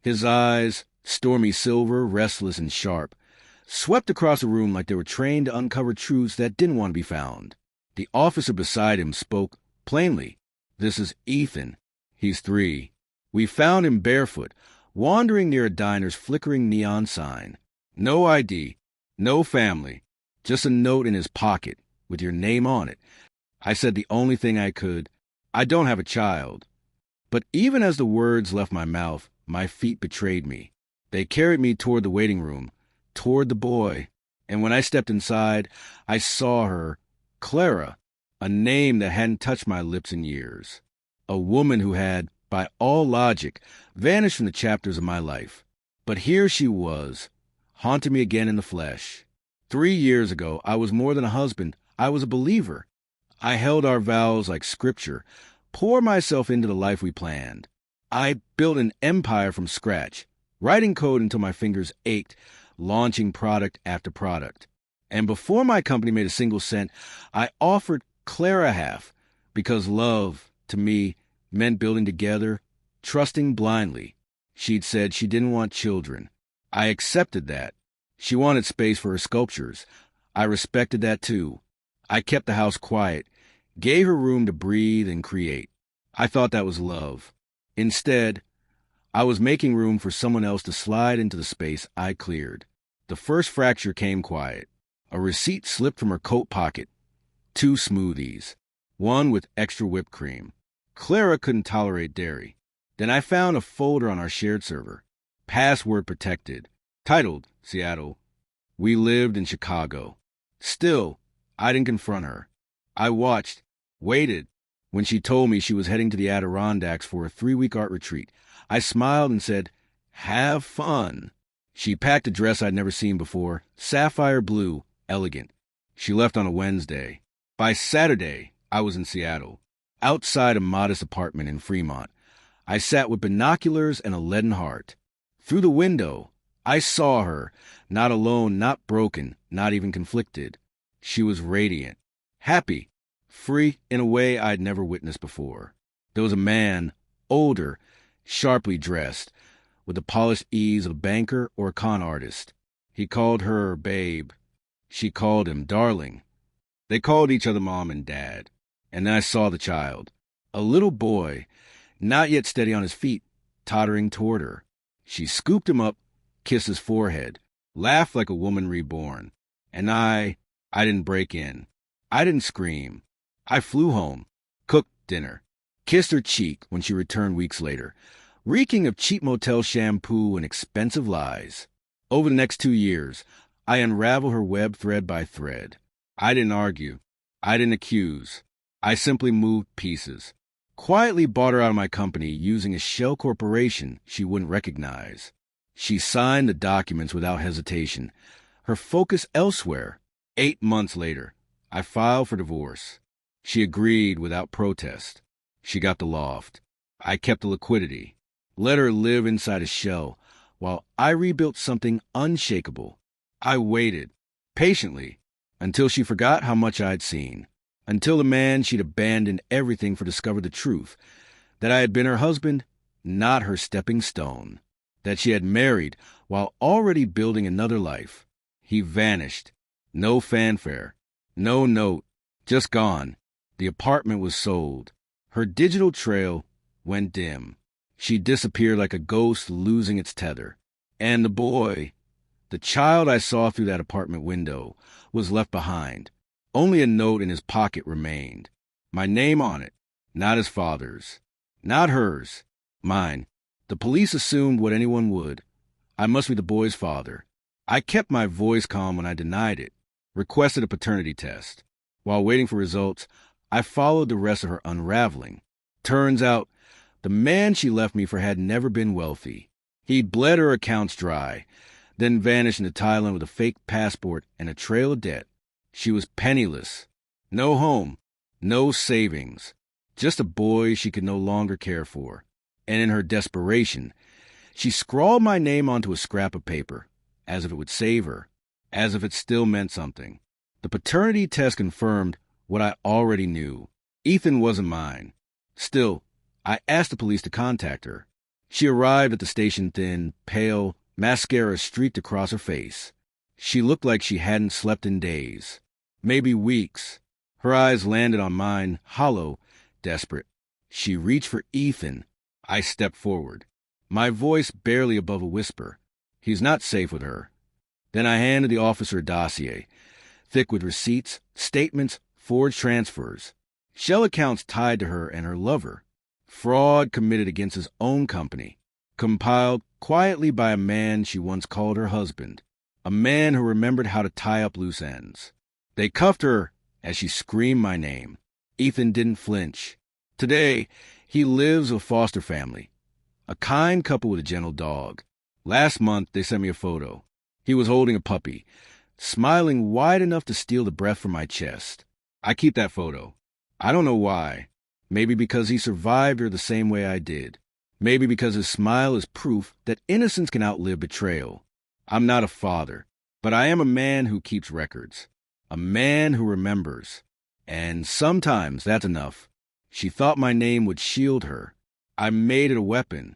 His eyes, stormy silver, restless and sharp, swept across the room like they were trained to uncover truths that didn't want to be found. The officer beside him spoke plainly. "This is Ethan. He's 3. We found him barefoot, wandering near a diner's flickering neon sign. No ID, no family, just a note in his pocket with your name on it." I said the only thing I could. "I don't have a child." But even as the words left my mouth, my feet betrayed me. They carried me toward the waiting room, toward the boy. And when I stepped inside, I saw her, Clara, a name that hadn't touched my lips in years. A woman who had, by all logic, vanished from the chapters of my life. But here she was, haunting me again in the flesh. 3 years ago, I was more than a husband. I was a believer. I held our vows like scripture, poured myself into the life we planned. I built an empire from scratch, writing code until my fingers ached, launching product after product. And before my company made a single cent, I offered Clara half, because love, to me, meant building together, trusting blindly. She'd said she didn't want children. I accepted that. She wanted space for her sculptures. I respected that too. I kept the house quiet, gave her room to breathe and create. I thought that was love. Instead, I was making room for someone else to slide into the space I cleared. The first fracture came quiet. A receipt slipped from her coat pocket. 2 smoothies, one with extra whipped cream. Clara couldn't tolerate dairy. Then I found a folder on our shared server, password protected, titled Seattle. We lived in Chicago. Still, I didn't confront her. I watched, waited. When she told me she was heading to the Adirondacks for a 3-week art retreat, I smiled and said, "Have fun." She packed a dress I'd never seen before, sapphire blue, elegant. She left on a Wednesday. By Saturday, I was in Seattle, outside a modest apartment in Fremont. I sat with binoculars and a leaden heart. Through the window, I saw her, not alone, not broken, not even conflicted. She was radiant, happy, free in a way I'd never witnessed before. There was a man, older, sharply dressed, with the polished ease of a banker or a con artist. He called her babe. She called him darling. They called each other mom and dad. And then I saw the child, a little boy, not yet steady on his feet, tottering toward her. She scooped him up, kissed his forehead, laughed like a woman reborn. And I didn't break in. I didn't scream. I flew home, cooked dinner, kissed her cheek when she returned weeks later, reeking of cheap motel shampoo and expensive lies. Over the next 2 years, I unraveled her web thread by thread. I didn't argue. I didn't accuse. I simply moved pieces. Quietly bought her out of my company using a shell corporation she wouldn't recognize. She signed the documents without hesitation, her focus elsewhere. 8 months later, I filed for divorce. She agreed without protest. She got the loft. I kept the liquidity. Let her live inside a shell while I rebuilt something unshakable. I waited, patiently, until she forgot how much I'd seen. Until the man she'd abandoned everything for discovered the truth, that I had been her husband, not her stepping stone. That she had married while already building another life. He vanished. No fanfare. No note. Just gone. The apartment was sold. Her digital trail went dim. She disappeared like a ghost losing its tether. And the boy, the child I saw through that apartment window, was left behind. Only a note in his pocket remained. My name on it. Not his father's. Not hers. Mine. The police assumed what anyone would. I must be the boy's father. I kept my voice calm when I denied it. Requested a paternity test. While waiting for results, I followed the rest of her unraveling. Turns out, the man she left me for had never been wealthy. He'd bled her accounts dry, then vanished into Thailand with a fake passport and a trail of debt. She was penniless. No home. No savings. Just a boy she could no longer care for. And in her desperation, she scrawled my name onto a scrap of paper, as if it would save her, as if it still meant something. The paternity test confirmed what I already knew. Ethan wasn't mine. Still, I asked the police to contact her. She arrived at the station thin, pale, mascara streaked across her face. She looked like she hadn't slept in days, maybe weeks. Her eyes landed on mine, hollow, desperate. She reached for Ethan. I stepped forward, my voice barely above a whisper. He's not safe with her. Then I handed the officer a dossier, thick with receipts, statements, forged transfers, shell accounts tied to her and her lover, fraud committed against his own company, compiled quietly by a man she once called her husband, a man who remembered how to tie up loose ends. They cuffed her as she screamed my name. Ethan didn't flinch. Today, he lives with a foster family, a kind couple with a gentle dog. Last month, they sent me a photo. He was holding a puppy, smiling wide enough to steal the breath from my chest. I keep that photo. I don't know why. Maybe because he survived her the same way I did. Maybe because his smile is proof that innocence can outlive betrayal. I'm not a father, but I am a man who keeps records. A man who remembers. And sometimes that's enough. She thought my name would shield her. I made it a weapon.